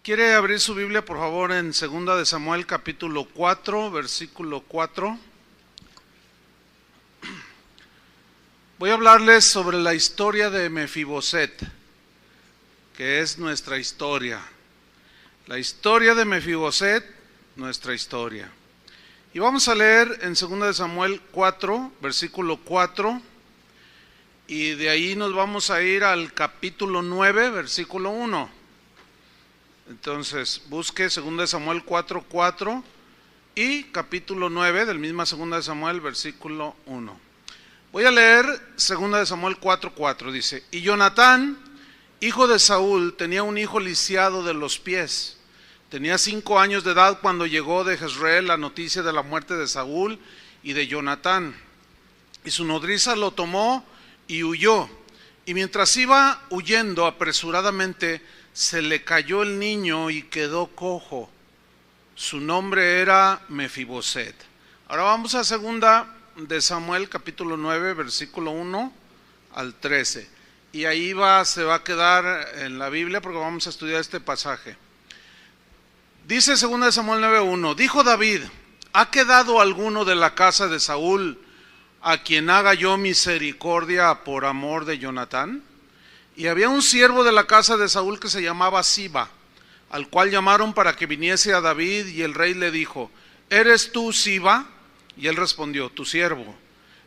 ¿Quiere abrir su Biblia, por favor, en 2 de Samuel, capítulo 4, versículo 4? Voy a hablarles sobre la historia de Mefiboset, que es nuestra historia. La historia de Mefiboset, nuestra historia. Y vamos a leer en 2 de Samuel 4, versículo 4, y de ahí nos vamos a ir al capítulo 9, versículo 1. Entonces, busque 2 de Samuel 4, 4 y capítulo 9 del mismo 2 de Samuel, versículo 1. Voy a leer 2 de Samuel 4, 4. Dice: Y Jonatán, hijo de Saúl, tenía un hijo lisiado de los pies. Tenía 5 años de edad cuando llegó de Jezreel la noticia de la muerte de Saúl y de Jonatán. Y su nodriza lo tomó y huyó. Y mientras iba huyendo apresuradamente, se le cayó el niño y quedó cojo. Su nombre era Mefiboset. Ahora vamos a 2 de Samuel capítulo 9 versículo 1 al 13. Y ahí se va a quedar en la Biblia porque vamos a estudiar este pasaje. Dice 2 de Samuel 9:1: Dijo David: ¿ha quedado alguno de la casa de Saúl a quien haga yo misericordia por amor de Jonatán? Y había un siervo de la casa de Saúl que se llamaba Siba, al cual llamaron para que viniese a David, y el rey le dijo: ¿eres tú Siba? Y él respondió: tu siervo.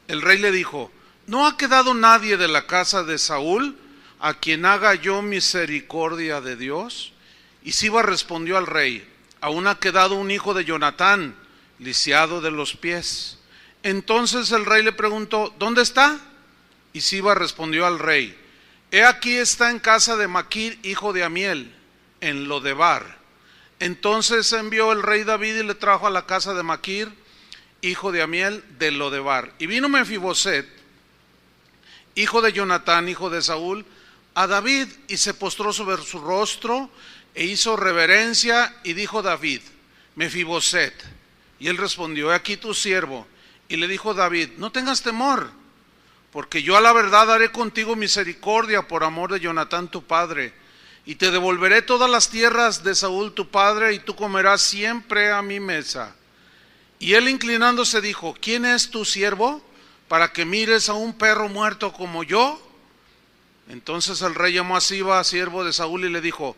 El rey le dijo: ¿no ha quedado nadie de la casa de Saúl a quien haga yo misericordia de Dios? Y Siba respondió al rey: aún ha quedado un hijo de Jonatán, lisiado de los pies. Entonces el rey le preguntó: ¿dónde está? Y Siba respondió al rey: he aquí está en casa de Maquir, hijo de Amiel, en Lodebar. Entonces envió el rey David y le trajo a la casa de Maquir, hijo de Amiel, de Lodebar. Y vino Mefiboset, hijo de Jonatán, hijo de Saúl, a David, y se postró sobre su rostro e hizo reverencia, y dijo David: Mefiboset. Y él respondió: he aquí tu siervo. Y le dijo David: no tengas temor, porque yo a la verdad haré contigo misericordia por amor de Jonatán tu padre, y te devolveré todas las tierras de Saúl tu padre, y tú comerás siempre a mi mesa. Y él inclinándose dijo: ¿quién es tu siervo, para que mires a un perro muerto como yo? Entonces el rey llamó a Siba, siervo de Saúl, y le dijo: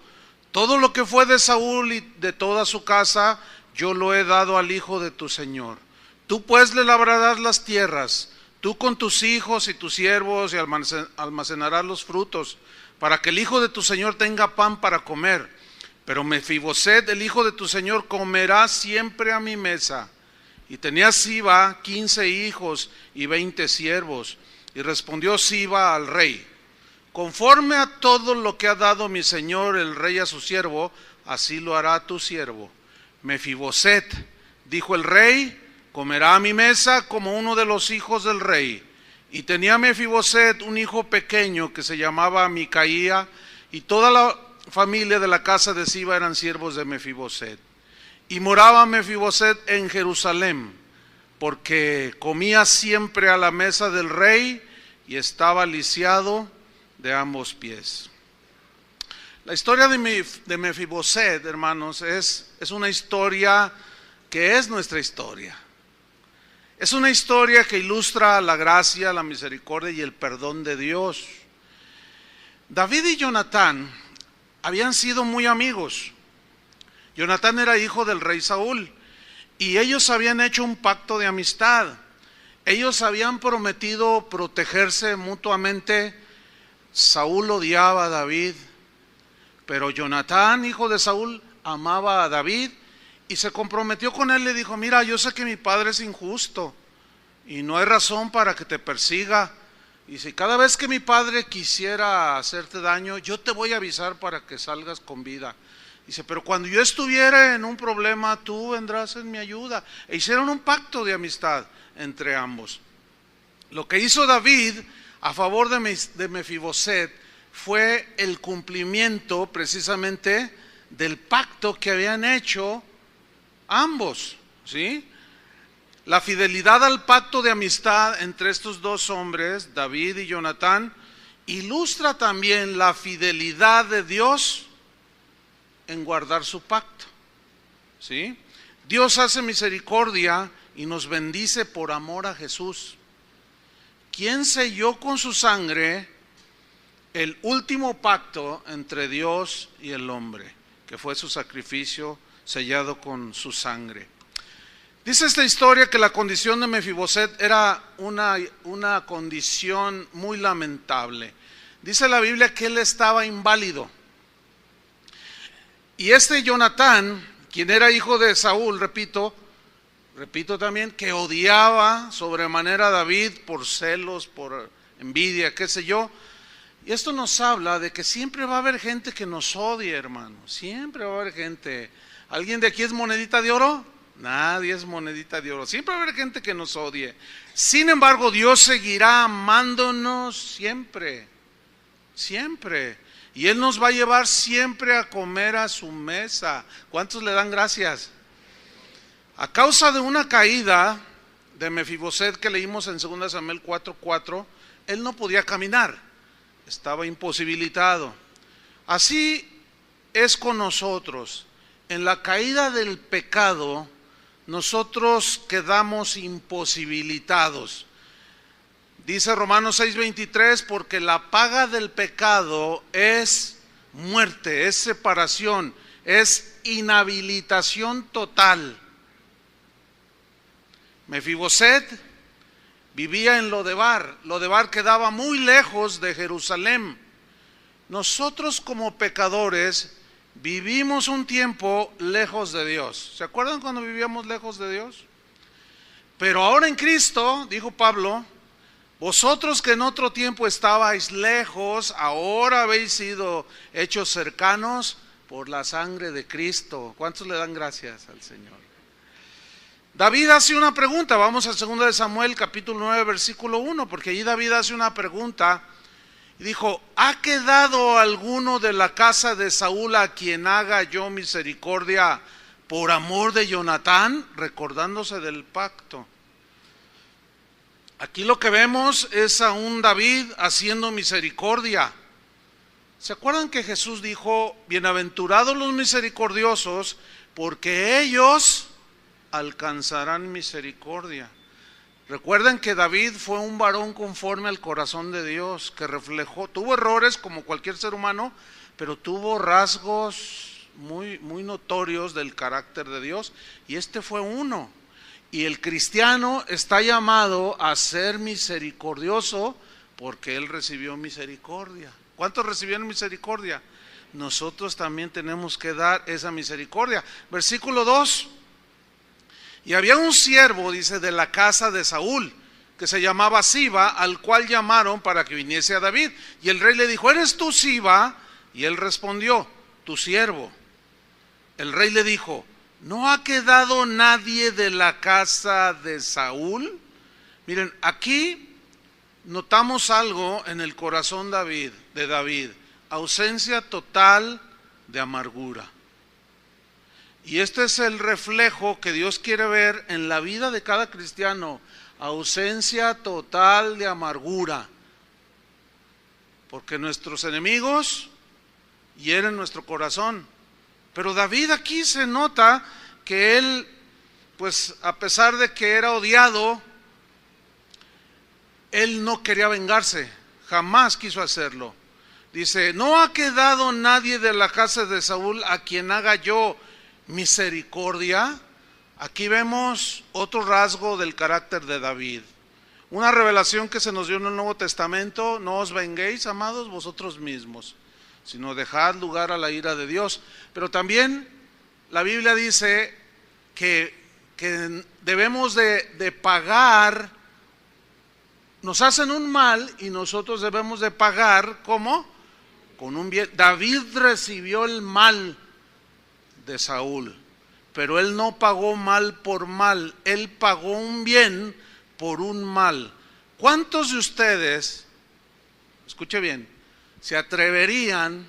todo lo que fue de Saúl y de toda su casa, yo lo he dado al hijo de tu señor. Tú pues le labrarás las tierras, tú con tus hijos y tus siervos, y almacenarás los frutos, para que el hijo de tu señor tenga pan para comer. Pero Mefiboset, el hijo de tu señor, comerá siempre a mi mesa. Y tenía Siba 15 hijos y 20 siervos. Y respondió Siba al rey: conforme a todo lo que ha dado mi señor el rey a su siervo, así lo hará tu siervo. Mefiboset, dijo el rey, comerá a mi mesa como uno de los hijos del rey. Y tenía Mefiboset un hijo pequeño que se llamaba Micaía, y toda la familia de la casa de Siba eran siervos de Mefiboset. Y moraba Mefiboset en Jerusalén, porque comía siempre a la mesa del rey y estaba lisiado de ambos pies. La historia de Mefiboset, hermanos, es una historia que es nuestra historia. Es una historia que ilustra la gracia, la misericordia y el perdón de Dios. David y Jonatán habían sido muy amigos. Jonatán era hijo del rey Saúl y ellos habían hecho un pacto de amistad. Ellos habían prometido protegerse mutuamente. Saúl odiaba a David, pero Jonatán, hijo de Saúl, amaba a David y se comprometió con él. Le dijo: mira, yo sé que mi padre es injusto y no hay razón para que te persiga, y si cada vez que mi padre quisiera hacerte daño, yo te voy a avisar para que salgas con vida. Dice: pero cuando yo estuviera en un problema, tú vendrás en mi ayuda. E hicieron un pacto de amistad entre ambos. Lo que hizo David a favor de Mefiboset fue el cumplimiento precisamente del pacto que habían hecho ambos, ¿sí? La fidelidad al pacto de amistad entre estos dos hombres, David y Jonatán, ilustra también la fidelidad de Dios en guardar su pacto. ¿Sí? Dios hace misericordia y nos bendice por amor a Jesús, quien selló con su sangre el último pacto entre Dios y el hombre, que fue su sacrificio sellado con su sangre. Dice esta historia que la condición de Mefiboset era una condición muy lamentable. Dice la Biblia que él estaba inválido. Y este Jonatán, quien era hijo de Saúl, repito también, que odiaba sobremanera a David por celos, por envidia, qué sé yo. Y esto nos habla de que siempre va a haber gente que nos odie, hermano. Siempre va a haber gente. ¿Alguien de aquí es monedita de oro? Nadie es monedita de oro. Siempre va a haber gente que nos odie. Sin embargo, Dios seguirá amándonos siempre. Siempre. Y Él nos va a llevar siempre a comer a su mesa. ¿Cuántos le dan gracias? A causa de una caída de Mefiboset que leímos en 2 Samuel 4:4, él no podía caminar, estaba imposibilitado. Así es con nosotros. En la caída del pecado, nosotros quedamos imposibilitados. Dice Romanos 6:23, porque la paga del pecado es muerte, es separación, es inhabilitación total. Mefiboset vivía en Lodebar. Lodebar quedaba muy lejos de Jerusalén. Nosotros como pecadores vivimos un tiempo lejos de Dios. ¿Se acuerdan cuando vivíamos lejos de Dios? Pero ahora en Cristo, dijo Pablo, vosotros que en otro tiempo estabais lejos, ahora habéis sido hechos cercanos por la sangre de Cristo. ¿Cuántos le dan gracias al Señor? David hace una pregunta, vamos a 2 Samuel capítulo 9 versículo 1, porque allí David hace una pregunta y dijo, ¿ha quedado alguno de la casa de Saúl a quien haga yo misericordia por amor de Jonatán? Recordándose del pacto. Aquí lo que vemos es a un David haciendo misericordia. ¿Se acuerdan que Jesús dijo, bienaventurados los misericordiosos, porque ellos alcanzarán misericordia? Recuerden que David fue un varón conforme al corazón de Dios, que reflejó, tuvo errores como cualquier ser humano, pero tuvo rasgos muy notorios del carácter de Dios, y este fue uno. Y el cristiano está llamado a ser misericordioso porque él recibió misericordia. ¿Cuántos recibieron misericordia? Nosotros también tenemos que dar esa misericordia. Versículo 2. Y había un siervo, dice, de la casa de Saúl, que se llamaba Siba, al cual llamaron para que viniese a David. Y el rey le dijo, ¿eres tú Siba? Y él respondió, tu siervo. El rey le dijo, ¿no ha quedado nadie de la casa de Saúl? Miren, aquí notamos algo en el corazón de David, ausencia total de amargura. Y este es el reflejo que Dios quiere ver en la vida de cada cristiano, ausencia total de amargura. Porque nuestros enemigos hieren nuestro corazón. Pero David aquí se nota que él, pues a pesar de que era odiado, él no quería vengarse, jamás quiso hacerlo. Dice, ¿no ha quedado nadie de la casa de Saúl a quien haga yo misericordia? Aquí vemos otro rasgo del carácter de David. Una revelación que se nos dio en el Nuevo Testamento, no os venguéis, amados, vosotros mismos, sino dejad lugar a la ira de Dios. Pero también la Biblia dice que debemos de pagar, nos hacen un mal y nosotros debemos de pagar, ¿cómo? Con un bien. David recibió el mal de Saúl, pero él no pagó mal por mal, él pagó un bien por un mal. ¿Cuántos de ustedes, escuche bien, se atreverían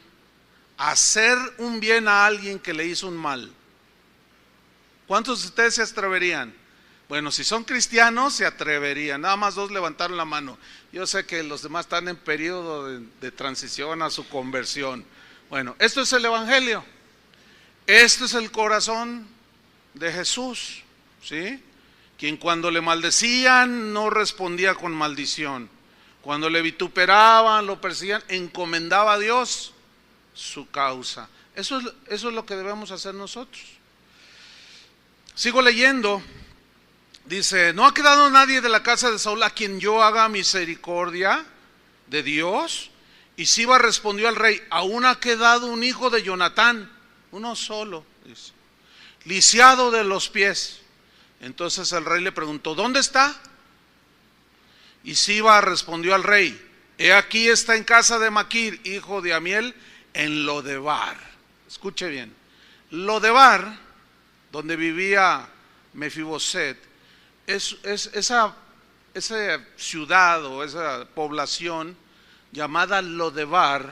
a hacer un bien a alguien que le hizo un mal? ¿Cuántos de ustedes se atreverían? Bueno, si son cristianos se atreverían. Nada más 2 levantaron la mano. Yo sé que los demás están en periodo de transición a su conversión. Bueno, esto es el evangelio. Este es el corazón de Jesús, ¿sí? Quien cuando le maldecían no respondía con maldición. Cuando le vituperaban, lo perseguían, encomendaba a Dios su causa. Eso es lo que debemos hacer nosotros. Sigo leyendo. Dice, no ha quedado nadie de la casa de Saúl a quien yo haga misericordia de Dios. Y Siba respondió al rey, aún ha quedado un hijo de Jonatán, uno solo, dice, lisiado de los pies. Entonces el rey le preguntó, ¿dónde está? Y Siba respondió al rey, he aquí está en casa de Maquir, hijo de Amiel, en Lodebar. Escuche bien, Lodebar, donde vivía Mefiboset, es esa ciudad o esa población llamada Lodebar.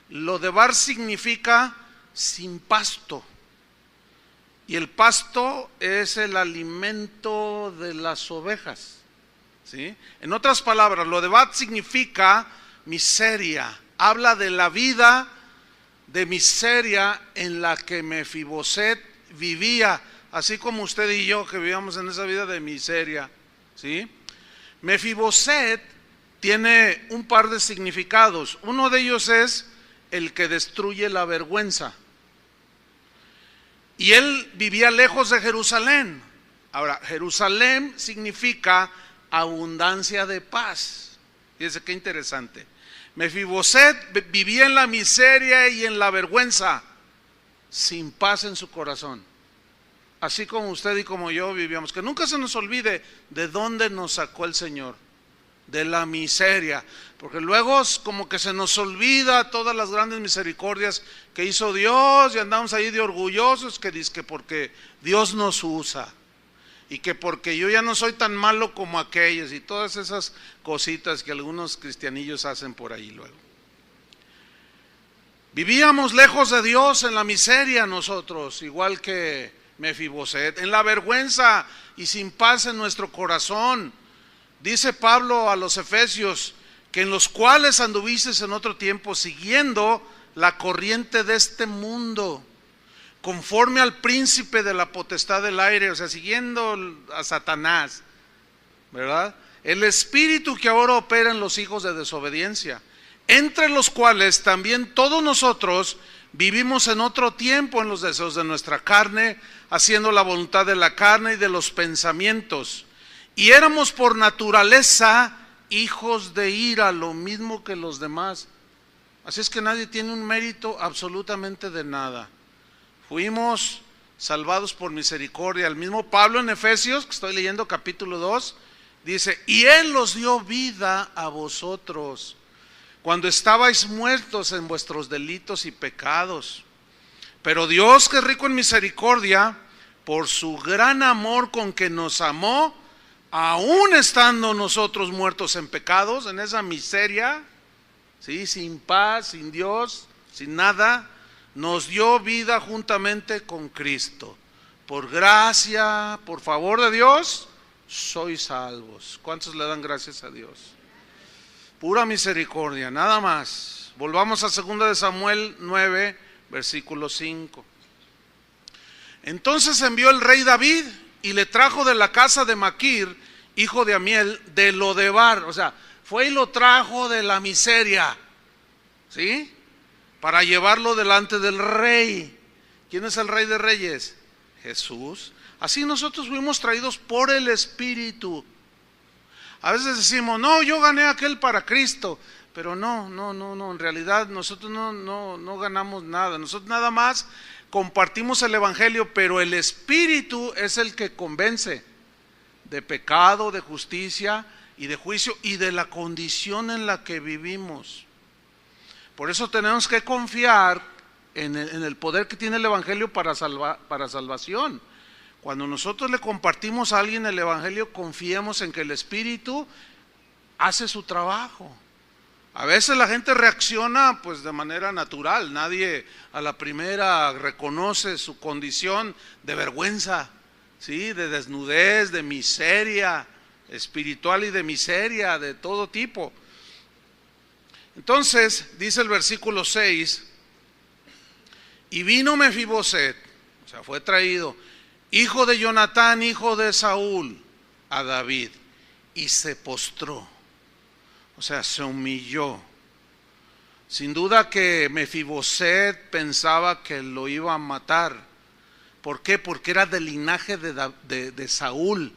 Lodebar significa sin pasto. Y el pasto es el alimento de las ovejas, ¿sí? En otras palabras, Lodebar significa miseria. Habla de la vida de miseria en la que Mefiboset vivía, así como usted y yo que vivíamos en esa vida de miseria, ¿sí? Mefiboset tiene un par de significados. Uno de ellos es el que destruye la vergüenza. Y él vivía lejos de Jerusalén. Ahora, Jerusalén significa abundancia de paz. Fíjense qué interesante. Mefiboset vivía en la miseria y en la vergüenza, sin paz en su corazón. Así como usted y como yo vivíamos. Que nunca se nos olvide de dónde nos sacó el Señor. De la miseria, porque luego como que se nos olvida todas las grandes misericordias que hizo Dios y andamos ahí de orgullosos que dice que porque Dios nos usa y que porque yo ya no soy tan malo como aquellos y todas esas cositas que algunos cristianillos hacen por ahí luego. Vivíamos lejos de Dios en la miseria nosotros, igual que Mefiboset, en la vergüenza y sin paz en nuestro corazón. Dice Pablo a los Efesios que en los cuales anduvisteis en otro tiempo siguiendo la corriente de este mundo, conforme al príncipe de la potestad del aire, o sea, siguiendo a Satanás, ¿verdad? El espíritu que ahora opera en los hijos de desobediencia, entre los cuales también todos nosotros vivimos en otro tiempo en los deseos de nuestra carne, haciendo la voluntad de la carne y de los pensamientos. Y éramos por naturaleza hijos de ira, lo mismo que los demás. Así es que nadie tiene un mérito absolutamente de nada. Fuimos salvados por misericordia. El mismo Pablo en Efesios, que estoy leyendo capítulo 2, dice, y Él os dio vida a vosotros, cuando estabais muertos en vuestros delitos y pecados. Pero Dios, que es rico en misericordia, por su gran amor con que nos amó, aún estando nosotros muertos en pecados, en esa miseria, ¿sí? Sin paz, sin Dios, sin nada, nos dio vida juntamente con Cristo. Por gracia, por favor de Dios, sois salvos. ¿Cuántos le dan gracias a Dios? Pura misericordia, nada más. Volvamos a 2 de Samuel 9, versículo 5. Entonces envió el rey David y le trajo de la casa de Maquir, hijo de Amiel, de Lodebar. O sea, fue y lo trajo de la miseria, ¿sí? Para llevarlo delante del rey. ¿Quién es el rey de reyes? Jesús. Así nosotros fuimos traídos por el Espíritu. A veces decimos, no, yo gané aquel para Cristo. Pero no, en realidad nosotros no ganamos nada. Nosotros nada más compartimos el Evangelio, pero el Espíritu es el que convence de pecado, de justicia y de juicio y de la condición en la que vivimos. Por eso tenemos que confiar en el poder que tiene el Evangelio para salvación. Cuando nosotros le compartimos a alguien el Evangelio, confiemos en que el Espíritu hace su trabajo. A veces la gente reacciona pues de manera natural, nadie a la primera reconoce su condición de vergüenza, ¿sí? De desnudez, de miseria espiritual y de miseria de todo tipo. Entonces, dice el versículo 6, y vino Mefiboset o sea, fue traído, hijo de Jonatán, hijo de Saúl, a David, y se postró, o sea, se humilló. Sin duda que Mefiboset pensaba que lo iba a matar. ¿Por qué? Porque era del linaje de Saúl,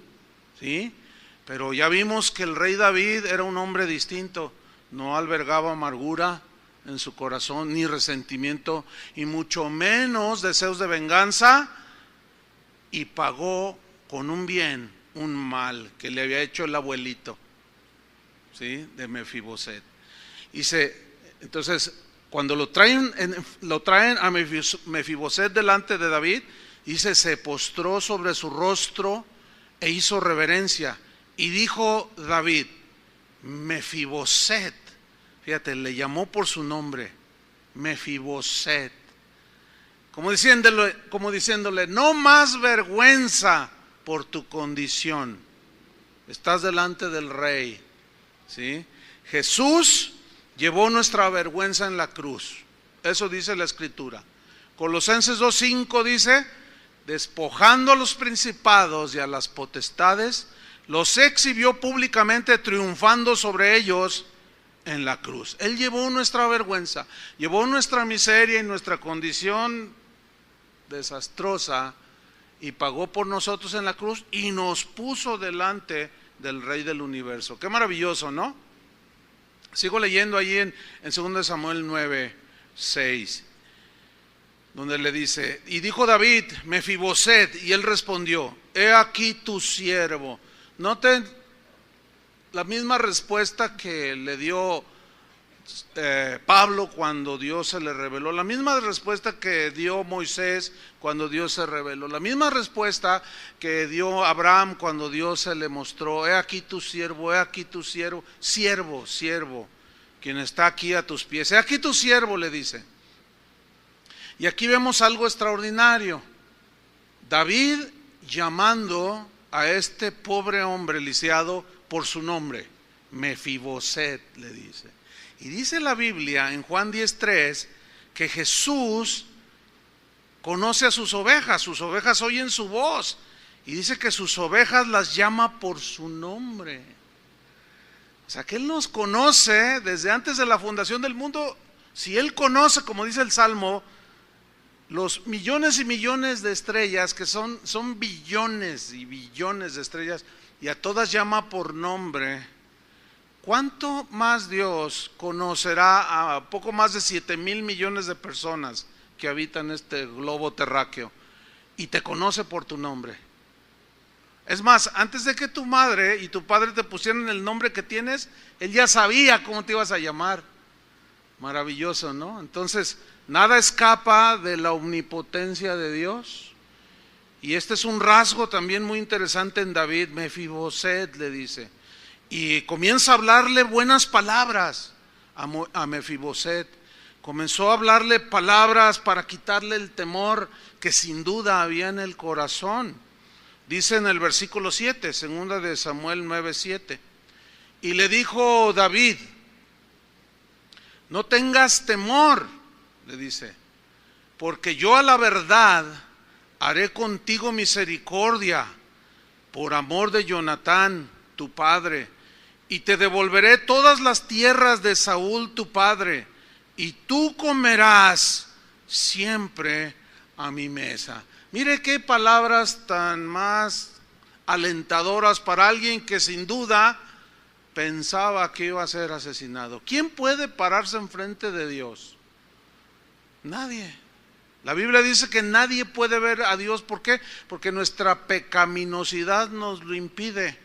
¿sí? Pero ya vimos que el rey David era un hombre distinto, no albergaba amargura en su corazón, ni resentimiento, y mucho menos deseos de venganza, y pagó con un bien un mal que le había hecho el abuelito, ¿sí? De Mefiboset. Entonces, cuando lo traen a Mefiboset delante de David, dice, se postró sobre su rostro e hizo reverencia. Y dijo David, Mefiboset, fíjate, le llamó por su nombre, Mefiboset, como diciéndole, no más vergüenza por tu condición, estás delante del rey, ¿sí? Jesús llevó nuestra vergüenza en la cruz, eso dice la Escritura. Colosenses 2:5 dice, despojando a los principados y a las potestades, los exhibió públicamente, triunfando sobre ellos en la cruz. Él llevó nuestra vergüenza, llevó nuestra miseria y nuestra condición desastrosa, y pagó por nosotros en la cruz y nos puso delante del Rey del universo. Qué maravilloso, ¿no? Sigo leyendo allí en 2 Samuel 9:6, donde le dice, y dijo David, Mefiboset, y él respondió, he aquí tu siervo. Noten la misma respuesta que le dio Pablo cuando Dios se le reveló, la misma respuesta que dio Moisés cuando Dios se reveló, la misma respuesta que dio Abraham cuando Dios se le mostró, he aquí tu siervo, he aquí tu siervo, siervo, quien está aquí a tus pies, he aquí tu siervo, le dice. Y aquí vemos algo extraordinario, David llamando a este pobre hombre lisiado por su nombre, Mefiboset, le dice. Y dice la Biblia en Juan 10:3 que Jesús conoce a sus ovejas oyen su voz, y dice que sus ovejas las llama por su nombre. O sea que Él nos conoce desde antes de la fundación del mundo. Si Él conoce, como dice el Salmo, los millones y millones de estrellas, que son billones y billones de estrellas, y a todas llama por nombre, ¿cuánto más Dios conocerá a poco más de 7,000 millones de personas que habitan este globo terráqueo, y te conoce por tu nombre? Es más, antes de que tu madre y tu padre te pusieran el nombre que tienes, Él ya sabía cómo te ibas a llamar. Maravilloso, ¿no? Entonces, nada escapa de la omnipotencia de Dios. Y este es un rasgo también muy interesante en David. Mefiboset, le dice, y comienza a hablarle buenas palabras a Mefiboset. Comenzó a hablarle palabras para quitarle el temor que sin duda había en el corazón. Dice en el versículo 7, 2 Samuel 9:7, y le dijo David, no tengas temor, le dice, porque yo a la verdad haré contigo misericordia por amor de Jonatán, tu padre, y te devolveré todas las tierras de Saúl, tu padre, y tú comerás siempre a mi mesa. Mire qué palabras tan más alentadoras para alguien que sin duda pensaba que iba a ser asesinado. ¿Quién puede pararse enfrente de Dios? Nadie. La Biblia dice que nadie puede ver a Dios. ¿Por qué? Porque nuestra pecaminosidad nos lo impide.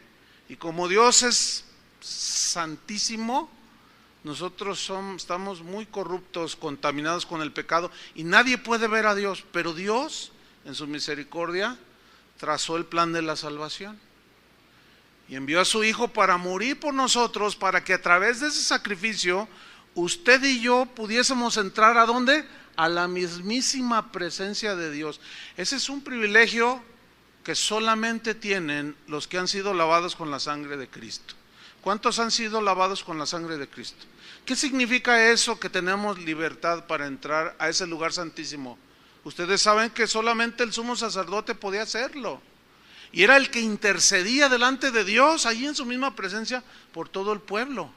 Y como Dios es santísimo, nosotros estamos muy corruptos, contaminados con el pecado, y nadie puede ver a Dios. Pero Dios, en su misericordia, trazó el plan de la salvación y envió a su Hijo para morir por nosotros, para que a través de ese sacrificio usted y yo pudiésemos entrar ¿a dónde? A la mismísima presencia de Dios. Ese es un privilegio que solamente tienen los que han sido lavados con la sangre de Cristo. ¿Cuántos han sido lavados con la sangre de Cristo? ¿Qué significa eso, que tenemos libertad para entrar a ese lugar santísimo? Ustedes saben que solamente el sumo sacerdote podía hacerlo. Y era el que intercedía delante de Dios, ahí en su misma presencia, por todo el pueblo.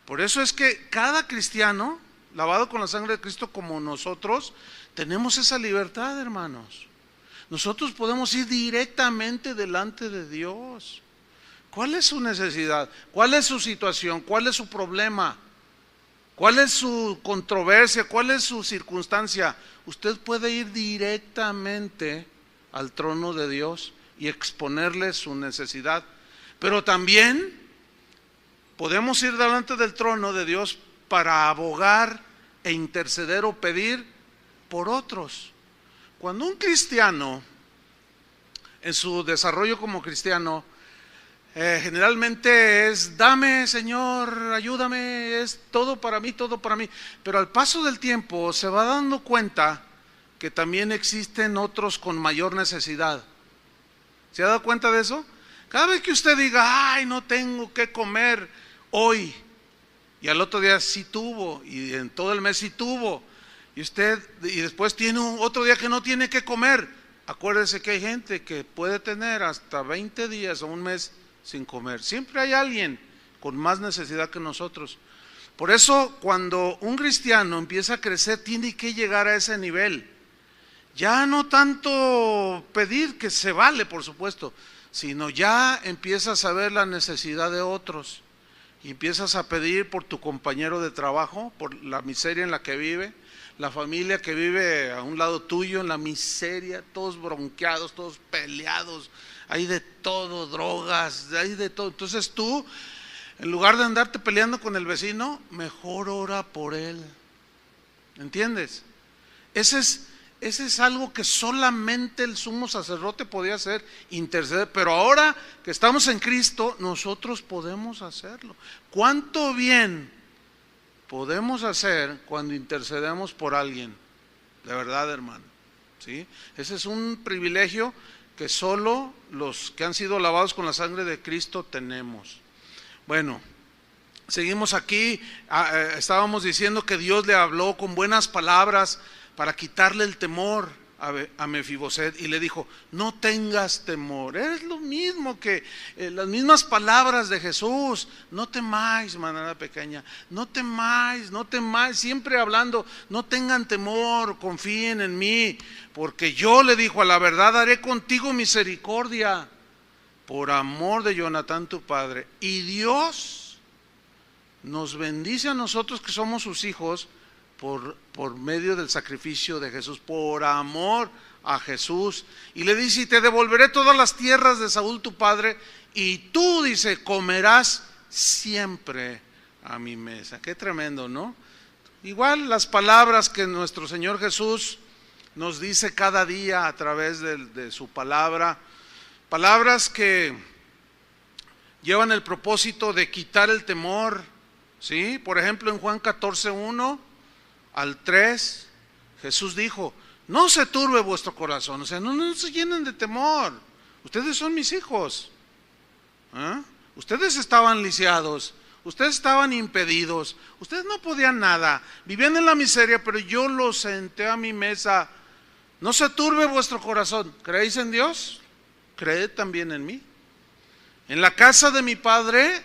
Por eso es que cada cristiano, lavado con la sangre de Cristo como nosotros, tenemos esa libertad, hermanos. Nosotros podemos ir directamente delante de Dios. ¿Cuál es su necesidad? ¿Cuál es su situación? ¿Cuál es su problema? ¿Cuál es su controversia? ¿Cuál es su circunstancia? Usted puede ir directamente al trono de Dios y exponerle su necesidad. Pero también podemos ir delante del trono de Dios para abogar e interceder o pedir por otros. Cuando un cristiano, en su desarrollo como cristiano, generalmente es: dame, Señor, ayúdame, es todo para mí, todo para mí. Pero al paso del tiempo se va dando cuenta que también existen otros con mayor necesidad. ¿Se ha dado cuenta de eso? Cada vez que usted diga: ay, no tengo que comer hoy, y al otro día sí tuvo, y en todo el mes sí tuvo, y después tiene otro día que no tiene que comer. Acuérdese que hay gente que puede tener hasta 20 días o un mes sin comer. Siempre hay alguien con más necesidad que nosotros. Por eso, cuando un cristiano empieza a crecer, tiene que llegar a ese nivel. Ya no tanto pedir, que se vale, por supuesto, sino ya empiezas a ver la necesidad de otros. Y empiezas a pedir por tu compañero de trabajo, por la miseria en la que vive, la familia que vive a un lado tuyo en la miseria, todos bronqueados, todos peleados, hay de todo, drogas, hay de todo. Entonces tú, en lugar de andarte peleando con el vecino, mejor ora por él. ¿Entiendes? Ese es algo que solamente el sumo sacerdote podía hacer, interceder. Pero ahora que estamos en Cristo, nosotros podemos hacerlo. ¿Cuánto bien podemos hacer cuando intercedemos por alguien? De verdad, hermano, ¿sí? Ese es un privilegio que solo los que han sido lavados con la sangre de Cristo tenemos. Bueno, seguimos aquí. Estábamos diciendo que Dios le habló con buenas palabras para quitarle el temor a Mefiboset, y le dijo: no tengas temor. Es lo mismo que las mismas palabras de Jesús: no temáis, manada pequeña, no temáis, no temáis, siempre hablando: no tengan temor, confíen en mí, porque yo, le dijo, a la verdad haré contigo misericordia, por amor de Jonatán tu padre. Y Dios nos bendice a nosotros que somos sus hijos por medio del sacrificio de Jesús, por amor a Jesús. Y le dice: y te devolveré todas las tierras de Saúl tu padre, y tú, dice, comerás siempre a mi mesa. Qué tremendo, ¿no? Igual las palabras que nuestro Señor Jesús nos dice cada día a través de su palabra, palabras que llevan el propósito de quitar el temor, ¿sí? Por ejemplo, en Juan 14:1 al 3, Jesús dijo: no se turbe vuestro corazón. O sea, no se llenen de temor. Ustedes son mis hijos. Ustedes estaban lisiados, ustedes estaban impedidos, ustedes no podían nada, vivían en la miseria, pero yo los senté a mi mesa. No se turbe vuestro corazón. ¿Creéis en Dios? Creed también en mí. En la casa de mi padre,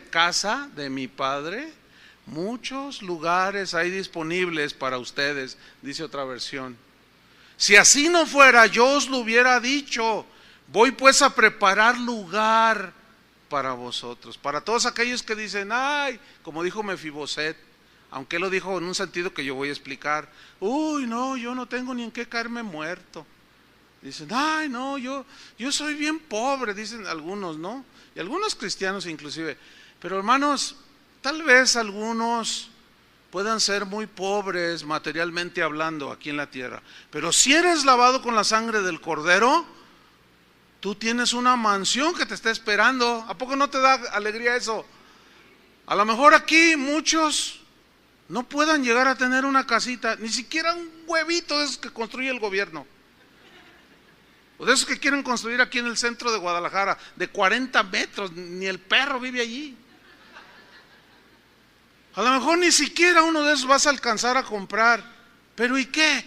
muchos lugares hay disponibles para ustedes, dice otra versión. Si así no fuera, yo os lo hubiera dicho. Voy pues a preparar lugar para vosotros. Para todos aquellos que dicen: ay, como dijo Mefiboset, aunque él lo dijo en un sentido que yo voy a explicar: uy, no, yo no tengo ni en qué caerme muerto. Dicen: ay, no, yo soy bien pobre, dicen algunos, ¿no? Y algunos cristianos inclusive. Pero hermanos, tal vez algunos puedan ser muy pobres materialmente hablando aquí en la tierra, pero si eres lavado con la sangre del Cordero, tú tienes una mansión que te está esperando. ¿A poco no te da alegría eso? A lo mejor aquí muchos no puedan llegar a tener una casita, ni siquiera un huevito de esos que construye el gobierno, o de esos que quieren construir aquí en el centro de Guadalajara, de 40 metros, ni el perro vive allí. A lo mejor ni siquiera uno de esos vas a alcanzar a comprar. Pero ¿y qué?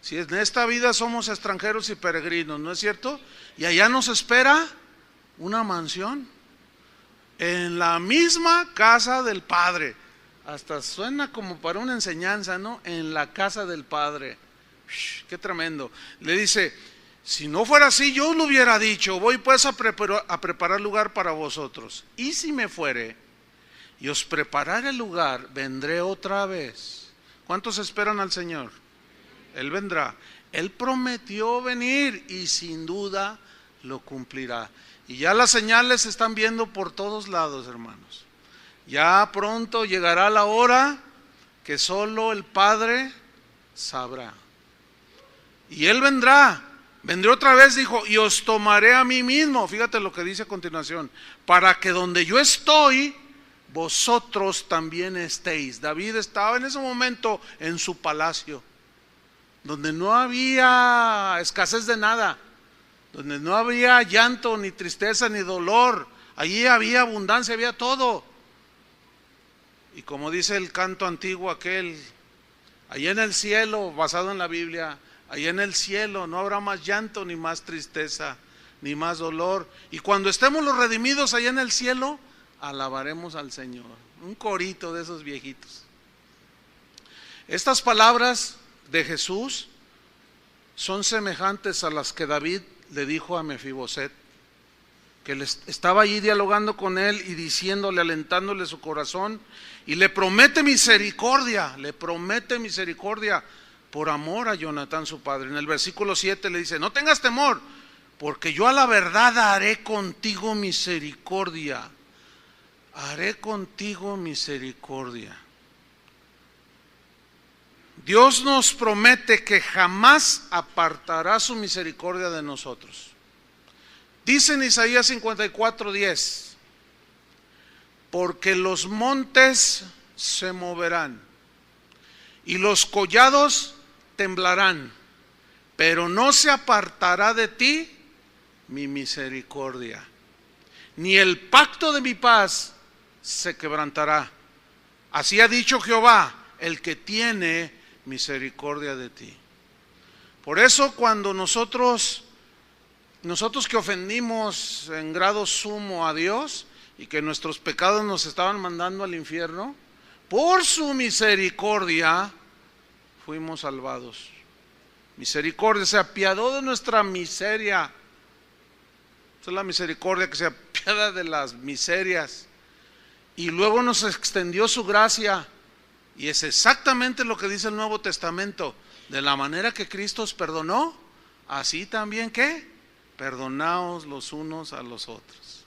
Si en esta vida somos extranjeros y peregrinos, ¿no es cierto? Y allá nos espera una mansión en la misma casa del Padre. Hasta suena como para una enseñanza, ¿no? En la casa del Padre. Qué tremendo. Le dice, si no fuera así, yo lo hubiera dicho, voy pues a preparar lugar para vosotros. Y si me fuere y os preparare el lugar, vendré otra vez. ¿Cuántos esperan al Señor? Él vendrá. Él prometió venir y sin duda lo cumplirá. Y ya las señales se están viendo por todos lados, hermanos. Ya pronto llegará la hora que solo el Padre sabrá. Y Él vendrá. Vendré otra vez, dijo, y os tomaré a mí mismo. Fíjate lo que dice a continuación. Para que donde yo estoy, vosotros también estéis. David estaba en ese momento en su palacio, donde no había escasez de nada, donde no había llanto, ni tristeza, ni dolor. Allí había abundancia, había todo. Y como dice el canto antiguo aquel, allá en el cielo, basado en la Biblia, allá en el cielo no habrá más llanto, ni más tristeza, ni más dolor. Y cuando estemos los redimidos allá en el cielo, alabaremos al Señor. Un corito de esos viejitos. Estas palabras de Jesús son semejantes a las que David le dijo a Mefiboset, que estaba allí dialogando con él y diciéndole, alentándole su corazón, y le promete misericordia por amor a Jonatán su padre. En el versículo 7 le dice, no tengas temor, porque yo a la verdad haré contigo misericordia. Haré contigo misericordia. Dios nos promete que jamás apartará su misericordia de nosotros. Dice en Isaías 54:10, porque los montes se moverán y los collados temblarán, pero no se apartará de ti mi misericordia, ni el pacto de mi paz se quebrantará. Así ha dicho Jehová, el que tiene misericordia de ti. Por eso cuando nosotros que ofendimos en grado sumo a Dios y que nuestros pecados nos estaban mandando al infierno, por su misericordia fuimos salvados. Misericordia, se apiadó de nuestra miseria. Esa es la misericordia, que se apiada de las miserias. Y luego nos extendió su gracia. Y es exactamente lo que dice el Nuevo Testamento. De la manera que Cristo os perdonó, así también, ¿qué? Perdonaos los unos a los otros.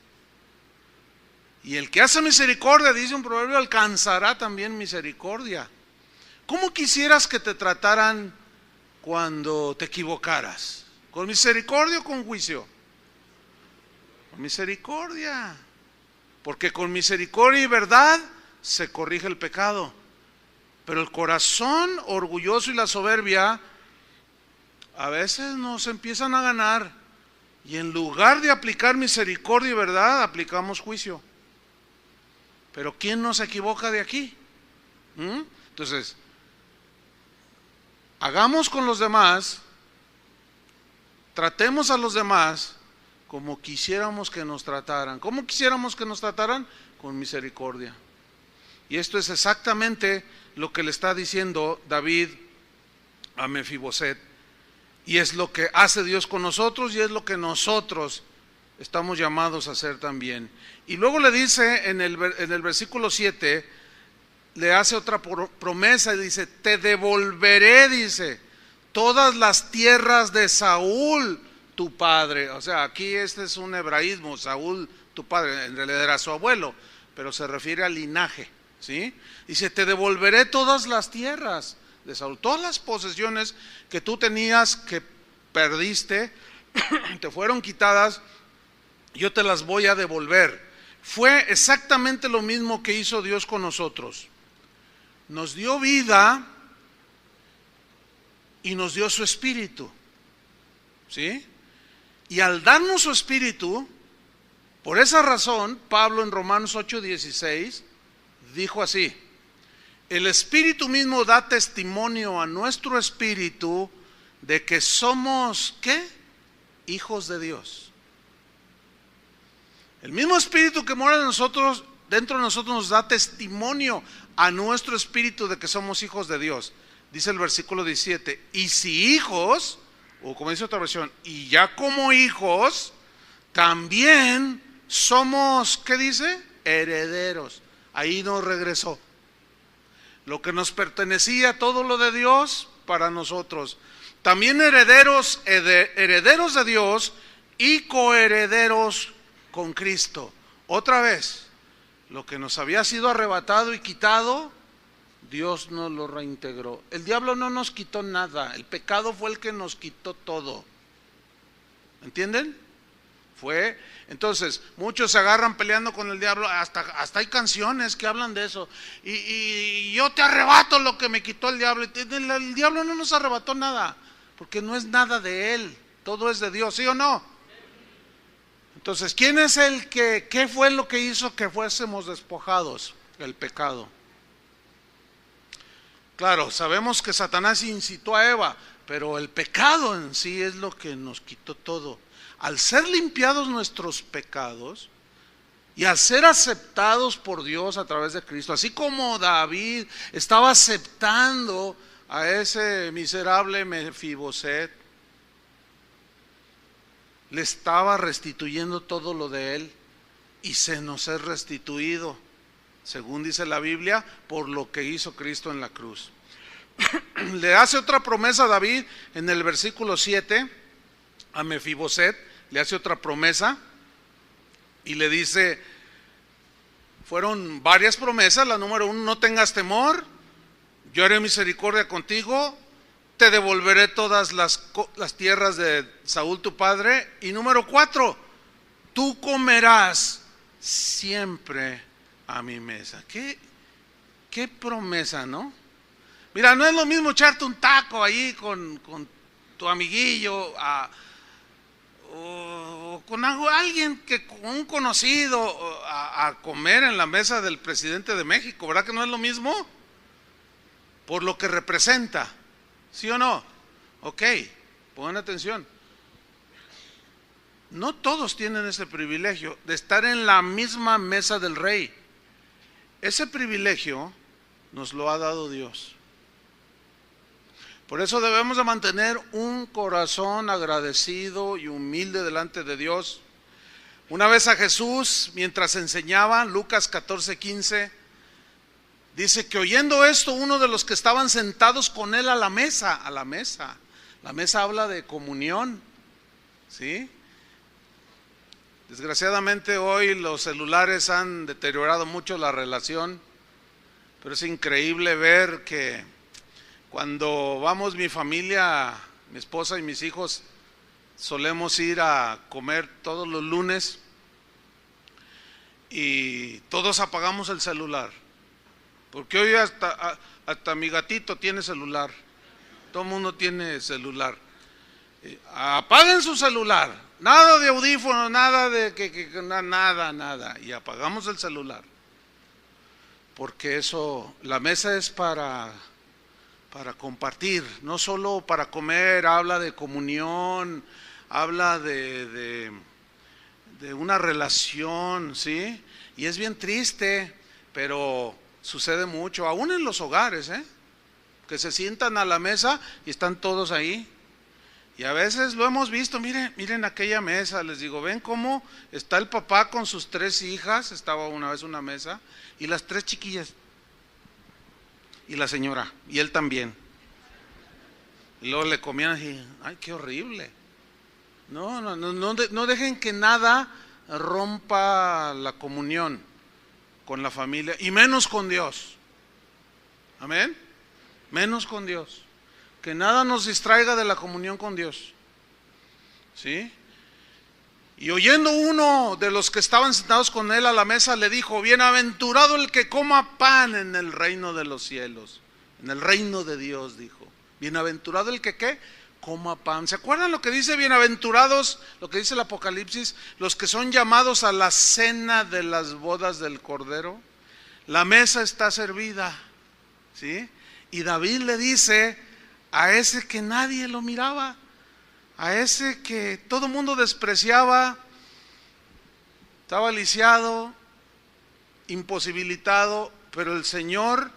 Y el que hace misericordia, dice un proverbio, alcanzará también misericordia. ¿Cómo quisieras que te trataran cuando te equivocaras? ¿Con misericordia o con juicio? Con misericordia. Porque con misericordia y verdad se corrige el pecado. Pero el corazón orgulloso y la soberbia a veces nos empiezan a ganar. Y en lugar de aplicar misericordia y verdad, aplicamos juicio. Pero ¿quién no se equivoca de aquí? Entonces, hagamos con los demás, tratemos a los demás como quisiéramos que nos trataran. ¿Cómo quisiéramos que nos trataran? Con misericordia. Y esto es exactamente lo que le está diciendo David a Mefiboset. Y es lo que hace Dios con nosotros y es lo que nosotros estamos llamados a hacer también. Y luego le dice en el versículo 7, le hace otra promesa y dice, te devolveré, dice, todas las tierras de Saúl, tu padre. O sea, aquí este es un hebraísmo, Saúl, tu padre, en realidad era su abuelo, pero se refiere al linaje, ¿sí? Dice, te devolveré todas las tierras de Saúl, todas las posesiones que tú tenías, que perdiste, te fueron quitadas, yo te las voy a devolver. Fue exactamente lo mismo que hizo Dios con nosotros. Nos dio vida y nos dio su espíritu, ¿sí? Y al darnos su espíritu, por esa razón, Pablo en Romanos 8:16 dijo así, el espíritu mismo da testimonio a nuestro espíritu de que somos, ¿qué? Hijos de Dios. El mismo Espíritu que mora en nosotros, dentro de nosotros, nos da testimonio a nuestro espíritu de que somos hijos de Dios. Dice el versículo 17, y si hijos, o como dice otra versión, y ya como hijos, también somos, ¿qué dice? Herederos. Ahí nos regresó. Lo que nos pertenecía, todo lo de Dios, para nosotros. También herederos de Dios y coherederos con Cristo. Otra vez, lo que nos había sido arrebatado y quitado, Dios nos lo reintegró. El diablo no nos quitó nada, el pecado fue el que nos quitó todo. ¿Entienden? Entonces, muchos se agarran peleando con el diablo, hasta hay canciones que hablan de eso. Y yo te arrebato lo que me quitó el diablo. El diablo no nos arrebató nada, porque no es nada de él, todo es de Dios, ¿sí o no? Entonces, ¿quién es el que, qué fue lo que hizo que fuésemos despojados? El pecado. Claro, sabemos que Satanás incitó a Eva, pero el pecado en sí es lo que nos quitó todo. Al ser limpiados nuestros pecados y al ser aceptados por Dios a través de Cristo, así como David estaba aceptando a ese miserable Mefiboset, le estaba restituyendo todo lo de él, y se nos es restituido, según dice la Biblia, por lo que hizo Cristo en la cruz. Le hace otra promesa a David en el versículo 7, a Mefiboset, le hace otra promesa y le dice, fueron varias promesas. La número 1, no tengas temor, yo haré misericordia contigo, te devolveré todas las tierras de Saúl tu padre. Y número 4, tú comerás siempre a mi mesa. ¿Qué promesa, no? Mira, no es lo mismo echarte un taco ahí con tu amiguillo o con alguien, con un conocido, a comer en la mesa del presidente de México, ¿verdad que no es lo mismo? Por lo que representa, ¿sí o no? Ok, pongan atención. No todos tienen ese privilegio de estar en la misma mesa del rey. Ese privilegio nos lo ha dado Dios. Por eso debemos de mantener un corazón agradecido y humilde delante de Dios. Una vez a Jesús, mientras enseñaba, Lucas 14:15, dice que oyendo esto, uno de los que estaban sentados con él a la mesa. La mesa habla de comunión, ¿sí? Desgraciadamente hoy los celulares han deteriorado mucho la relación, pero es increíble ver que cuando vamos mi familia, mi esposa y mis hijos, solemos ir a comer todos los lunes y todos apagamos el celular, porque hoy hasta mi gatito tiene celular, todo el mundo tiene celular. Apaguen su celular, nada de audífono, nada de nada, y apagamos el celular, porque eso, la mesa es para compartir, no solo para comer, habla de comunión, habla de una relación, ¿sí? Y es bien triste, pero sucede mucho, aún en los hogares, que se sientan a la mesa y están todos ahí. Y a veces lo hemos visto, miren aquella mesa, les digo, ven cómo está el papá con sus 3 hijas, estaba una vez una mesa, y las 3 chiquillas. Y la señora, y él también. Y luego le comían así, ay, qué horrible. No dejen que nada rompa la comunión con la familia, y menos con Dios. Amén. Menos con Dios. Que nada nos distraiga de la comunión con Dios. ¿Sí? Y oyendo uno de los que estaban sentados con él a la mesa, le dijo, bienaventurado el que coma pan en el reino de los cielos. En el reino de Dios, dijo. Bienaventurado el que, ¿qué? Coma pan. ¿Se acuerdan lo que dice bienaventurados? Lo que dice el Apocalipsis, los que son llamados a la cena de las bodas del Cordero. La mesa está servida, ¿sí? Y David le dice a ese que nadie lo miraba, a ese que todo el mundo despreciaba, estaba lisiado, imposibilitado, pero el Señor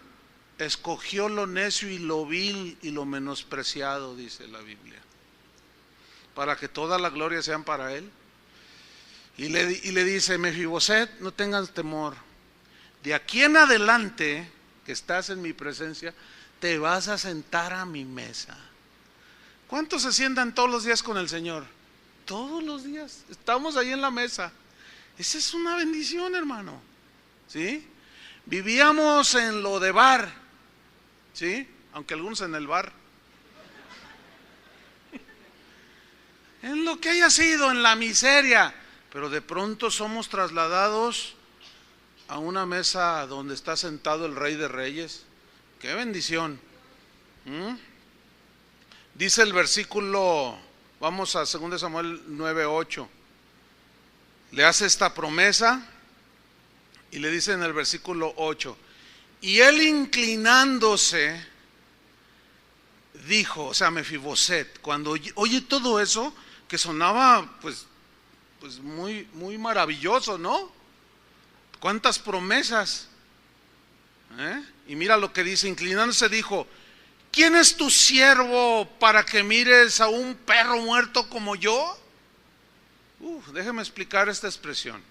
escogió lo necio y lo vil y lo menospreciado, dice la Biblia, para que toda la gloria sean para Él. Y le dice: Mefiboset, no tengas temor, de aquí en adelante que estás en mi presencia, te vas a sentar a mi mesa. ¿Cuántos se sientan todos los días con el Señor? Todos los días, estamos ahí en la mesa. Esa es una bendición, hermano, ¿sí? Vivíamos en lo de bar, ¿sí? Aunque algunos en el bar. En lo que haya sido, en la miseria, pero de pronto somos trasladados a una mesa donde está sentado el Rey de Reyes. ¡Qué bendición! Dice el versículo, vamos a 2 Samuel 9:8. Le hace esta promesa y le dice en el versículo 8: y él inclinándose dijo, o sea, Mefiboset, cuando oye todo eso, que sonaba pues muy, muy maravilloso, ¿no? ¿Cuántas promesas? Y mira lo que dice, inclinándose dijo: ¿quién es tu siervo para que mires a un perro muerto como yo? Déjeme explicar esta expresión.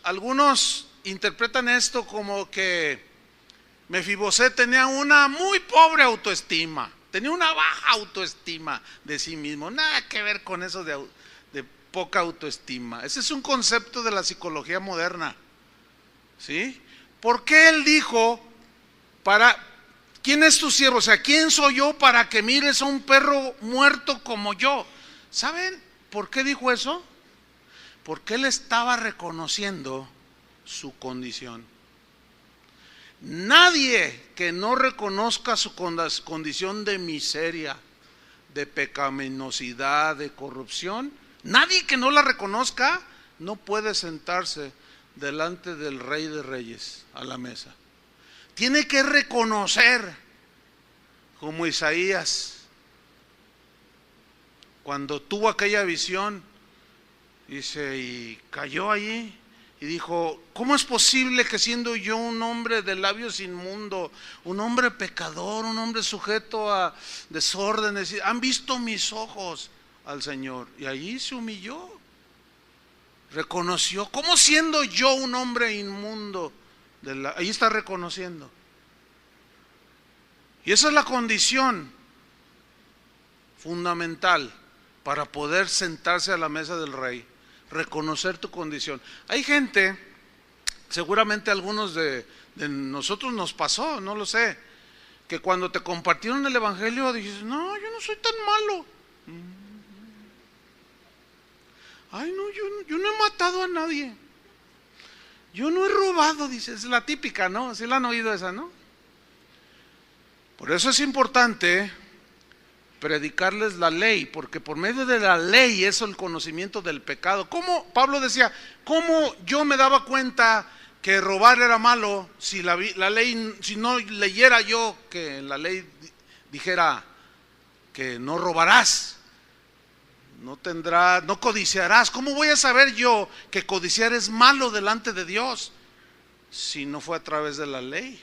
Algunos interpretan esto como que Mefiboset tenía una muy pobre autoestima, tenía una baja autoestima de sí mismo. Nada que ver con eso de poca autoestima. Ese es un concepto de la psicología moderna, ¿sí? ¿Por qué él dijo, ¿quién es tu siervo? O sea, ¿quién soy yo para que mires a un perro muerto como yo? ¿Saben por qué dijo eso? Porque él estaba reconociendo su condición. Nadie que no reconozca su condición de miseria, de pecaminosidad, de corrupción, nadie que no la reconozca no puede sentarse delante del Rey de Reyes a la mesa. Tiene que reconocer, como Isaías, cuando tuvo aquella visión, dice, y cayó allí y dijo: ¿cómo es posible que siendo yo un hombre de labios inmundo, un hombre pecador, un hombre sujeto a desórdenes, han visto mis ojos al Señor? Y allí se humilló, reconoció, ¿cómo siendo yo un hombre inmundo? Ahí está reconociendo. Y esa es la condición fundamental para poder sentarse a la mesa del Rey, reconocer tu condición. Hay gente, seguramente algunos de nosotros nos pasó, no lo sé, que cuando te compartieron el evangelio dices: no, yo no soy tan malo. Ay, no, yo no he matado a nadie. Yo no he robado, dice. Es la típica, ¿no? ¿Sí la han oído esa, no? Por eso es importante predicarles la ley, porque por medio de la ley es el conocimiento del pecado. ¿Cómo? Pablo decía, ¿cómo yo me daba cuenta que robar era malo si la ley, si no leyera yo que la ley dijera que no robarás, no codiciarás? ¿Cómo voy a saber yo que codiciar es malo delante de Dios si no fue a través de la ley?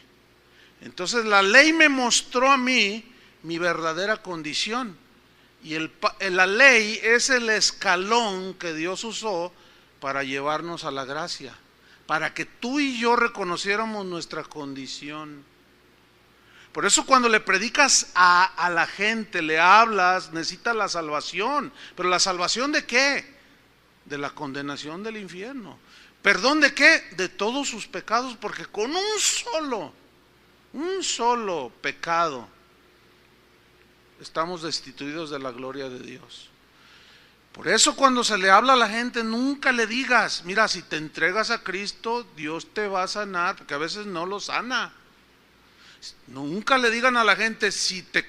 Entonces la ley me mostró a mí mi verdadera condición, y la ley es el escalón que Dios usó para llevarnos a la gracia, para que tú y yo reconociéramos nuestra condición. Por eso cuando le predicas a la gente, le hablas, necesita la salvación. ¿Pero la salvación de qué? De la condenación del infierno. ¿Perdón de qué? De todos sus pecados, porque con un solo pecado estamos destituidos de la gloria de Dios. Por eso cuando se le habla a la gente, nunca le digas: mira, si te entregas a Cristo, Dios te va a sanar, porque a veces no lo sana. Nunca le digan a la gente: si te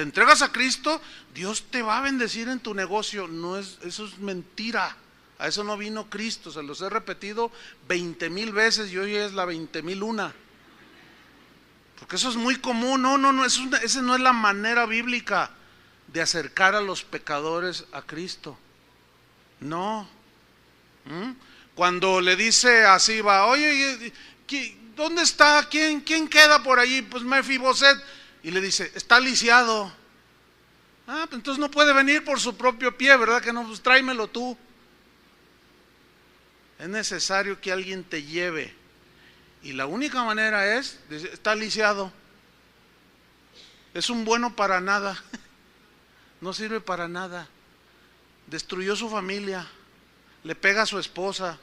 entregas a Cristo, Dios te va a bendecir en tu negocio. No eso es mentira. A eso no vino Cristo. Se los he repetido 20,000 veces y hoy es la 20,001. Porque eso es muy común. No, esa no es la manera bíblica de acercar a los pecadores a Cristo. No. Cuando le dice a Siba, oye, ¿dónde está? ¿Quién queda por allí? Pues Mefiboset. Y le dice, está lisiado. Pues entonces no puede venir por su propio pie, ¿verdad que no? Pues tráemelo tú. Es necesario que alguien te lleve. Y la única manera es, está lisiado. Es un bueno para nada. No sirve para nada. Destruyó su familia. Le pega a su esposa.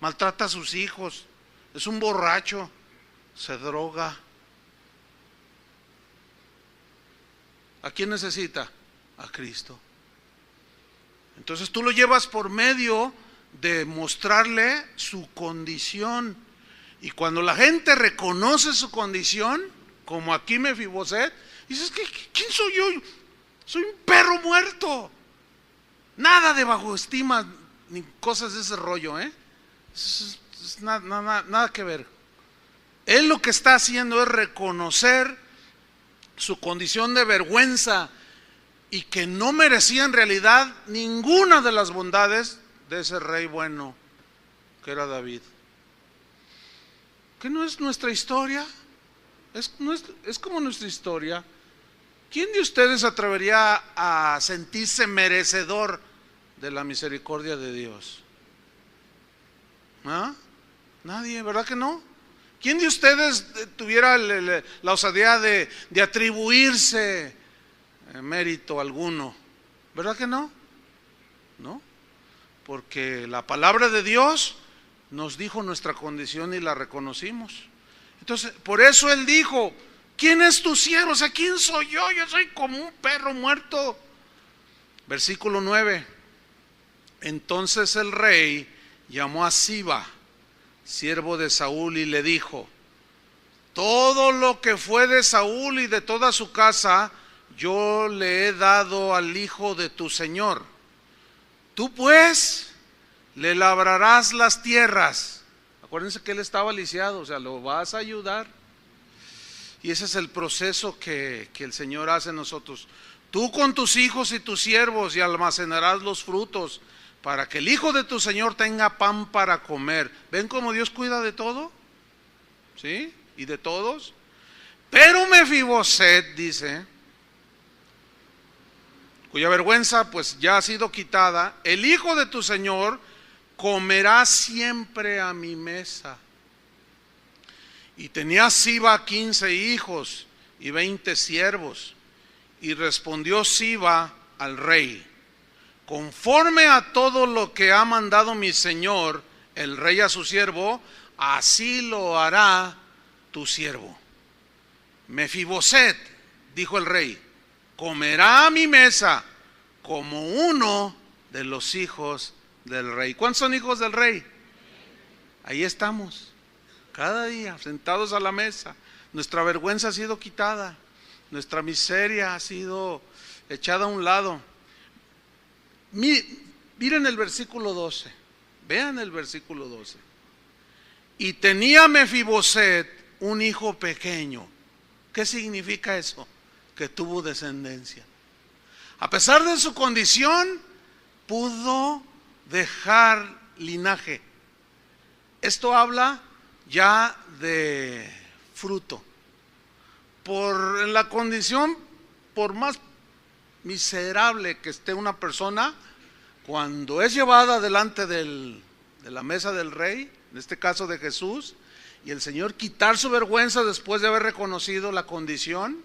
Maltrata a sus hijos. Es un borracho. Se droga. ¿A quién necesita? A Cristo. Entonces tú lo llevas por medio de mostrarle su condición. Y cuando la gente reconoce su condición, como aquí Mefiboset, dices, ¿quién soy yo? Soy un perro muerto. Nada de bajo estima ni cosas de ese rollo, nada que ver. Él lo que está haciendo es reconocer su condición de vergüenza y que no merecía en realidad ninguna de las bondades de ese rey bueno que era David. ¿Qué no es nuestra historia? Es como nuestra historia. ¿Quién de ustedes se atrevería a sentirse merecedor de la misericordia de Dios? Nadie, ¿verdad que no? ¿Quién de ustedes tuviera la osadía de atribuirse mérito alguno? ¿Verdad que no? No, porque la palabra de Dios nos dijo nuestra condición y la reconocimos. Entonces, por eso Él dijo, ¿quién es tu siervo? O sea, ¿quién soy yo? Yo soy como un perro muerto. Versículo 9. Entonces el rey llamó a Siba, siervo de Saúl, y le dijo, todo lo que fue de Saúl y de toda su casa, yo le he dado al hijo de tu señor. Tú pues le labrarás las tierras. Acuérdense que él estaba lisiado, o sea, lo vas a ayudar. Y ese es el proceso que el Señor hace en nosotros. Tú con tus hijos y tus siervos y almacenarás los frutos para que el hijo de tu Señor tenga pan para comer. ¿Ven cómo Dios cuida de todo? ¿Sí? Y de todos. Pero Mefiboset, dice, cuya vergüenza pues ya ha sido quitada, el hijo de tu Señor comerá siempre a mi mesa. Y tenía Siba 15 hijos y 20 siervos. Y respondió Siba al rey, conforme a todo lo que ha mandado mi señor, el rey a su siervo, así lo hará tu siervo. Mefiboset, dijo el rey, comerá a mi mesa como uno de los hijos del rey. ¿Cuántos son hijos del rey? Ahí estamos, cada día sentados a la mesa. Nuestra vergüenza ha sido quitada, nuestra miseria ha sido echada a un lado. Miren el versículo 12, vean el versículo 12. Y tenía Mefiboset un hijo pequeño. ¿Qué significa eso? Que tuvo descendencia. A pesar de su condición, pudo dejar linaje. Esto habla ya de fruto. Por la condición, por más miserable que esté una persona, cuando es llevada delante de la mesa del rey, en este caso de Jesús, y el Señor quitar su vergüenza después de haber reconocido la condición,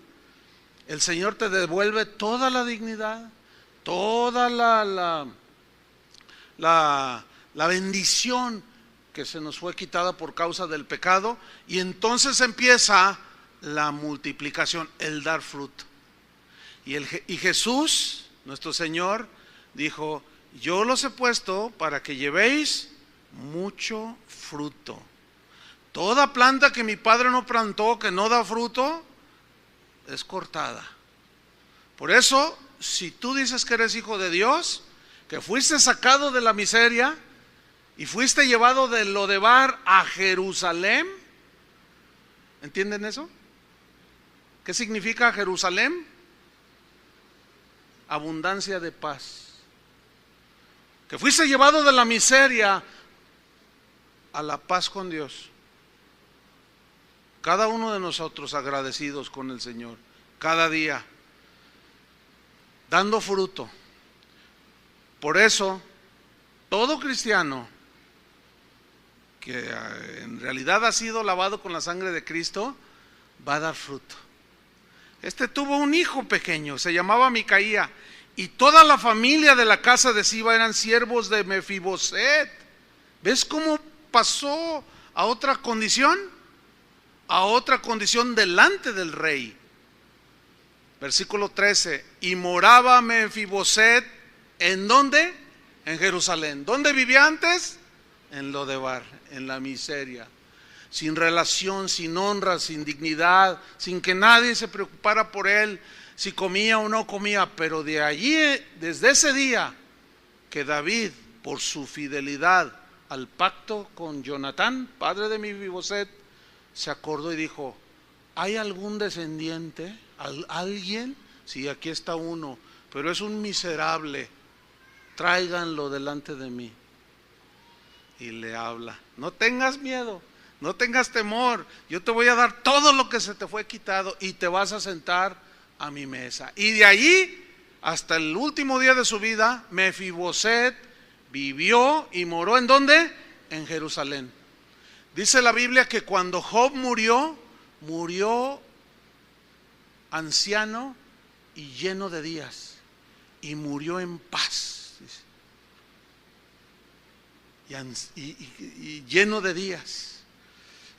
el Señor te devuelve toda la dignidad, toda la bendición que se nos fue quitada por causa del pecado, y entonces empieza la multiplicación, el dar fruto. Y Jesús, nuestro Señor, dijo, yo los he puesto para que llevéis mucho fruto. Toda planta que mi Padre no plantó, que no da fruto, es cortada. Por eso, si tú dices que eres hijo de Dios, que fuiste sacado de la miseria y fuiste llevado de Lodebar a Jerusalén, ¿entienden eso? ¿Qué significa Jerusalén? Abundancia de paz. Que fuiste llevado de la miseria a la paz con Dios. Cada uno de nosotros agradecidos con el Señor, cada día, dando fruto. Por eso, todo cristiano que en realidad ha sido lavado con la sangre de Cristo, va a dar fruto. Este tuvo un hijo pequeño, se llamaba Micaía, y toda la familia de la casa de Siba eran siervos de Mefiboset. ¿Ves cómo pasó a otra condición? A otra condición delante del rey. Versículo 13, y moraba Mefiboset, ¿en dónde? En Jerusalén. ¿Dónde vivía antes? En Lodebar, en la miseria, sin relación, sin honra, sin dignidad, sin que nadie se preocupara por él, si comía o no comía. Pero de allí, desde ese día que David, por su fidelidad al pacto con Jonatán, padre de Mefiboset, se acordó y dijo: ¿hay algún descendiente? ¿Alguien? Sí, aquí está uno, pero es un miserable, tráiganlo delante de mí. Y le habla: no tengas miedo, no tengas temor, yo te voy a dar todo lo que se te fue quitado y te vas a sentar a mi mesa. Y de allí hasta el último día de su vida, Mefiboset vivió y moró ¿en dónde? En Jerusalén. Dice la Biblia que cuando Job murió, murió anciano y lleno de días, y murió en paz. Y lleno de días.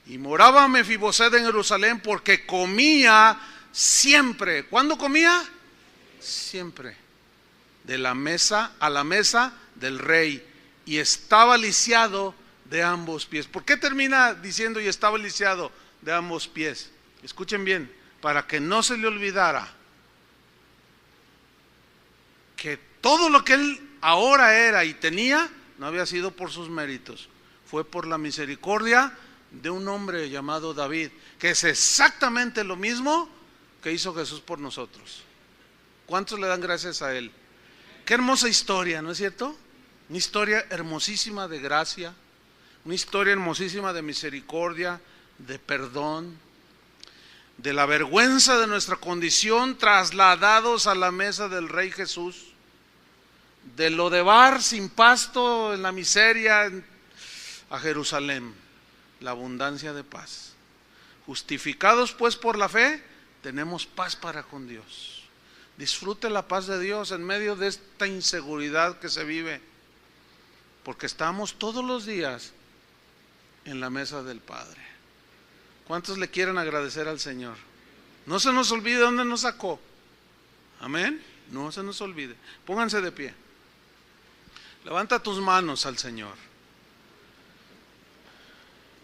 Y moraba Mefiboset en Jerusalén porque comía siempre. ¿Cuándo comía? Siempre. De la mesa a la mesa del rey. Y estaba lisiado de ambos pies. ¿Por qué termina diciendo y estaba lisiado de ambos pies? Escuchen bien, para que no se le olvidara que todo lo que él ahora era y tenía no había sido por sus méritos, fue por la misericordia de un hombre llamado David, que es exactamente lo mismo que hizo Jesús por nosotros. ¿Cuántos le dan gracias a él? Qué hermosa historia, ¿no es cierto? Una historia hermosísima de gracia, una historia hermosísima de misericordia, de perdón, de la vergüenza de nuestra condición, trasladados a la mesa del Rey Jesús, de Lodebar sin pasto en la miseria a Jerusalén, la abundancia de paz. Justificados pues por la fe, tenemos paz para con Dios. Disfrute la paz de Dios en medio de esta inseguridad que se vive, porque estamos todos los días en la mesa del Padre. ¿Cuántos le quieren agradecer al Señor? No se nos olvide dónde nos sacó. Amén. No se nos olvide. Pónganse de pie. Levanta tus manos al Señor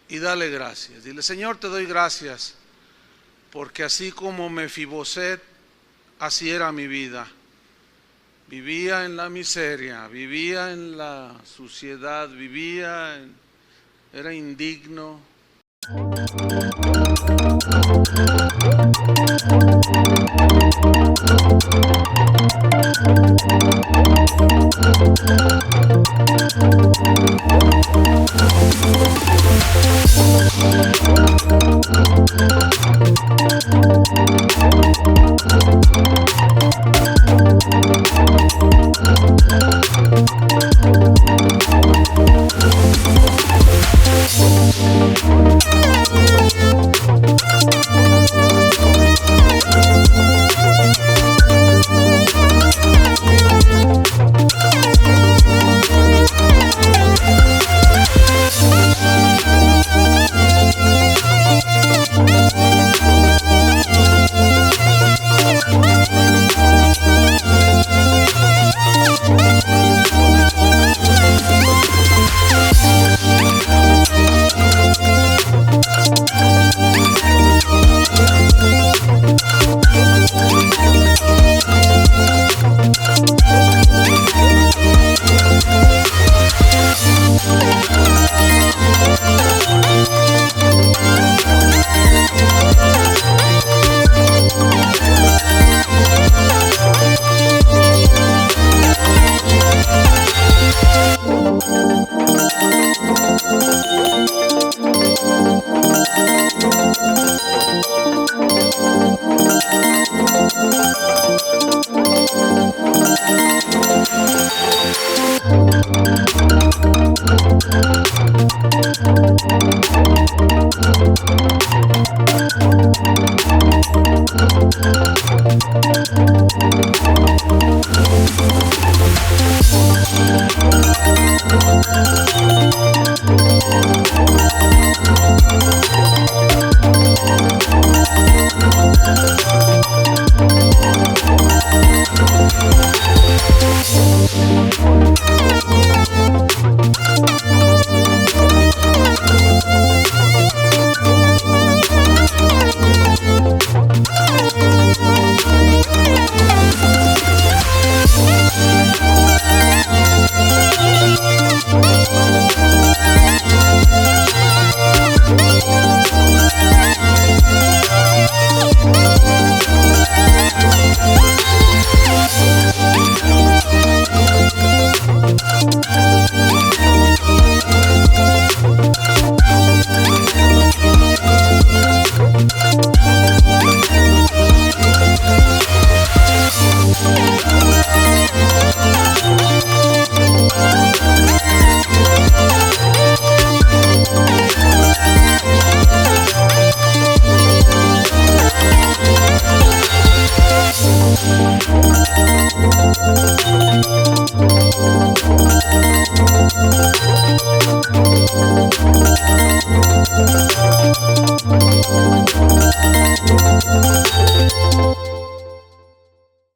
y dale gracias. Dile: Señor, te doy gracias, porque así como Mefiboset, así era mi vida. Vivía en la miseria, vivía en la suciedad, era indigno.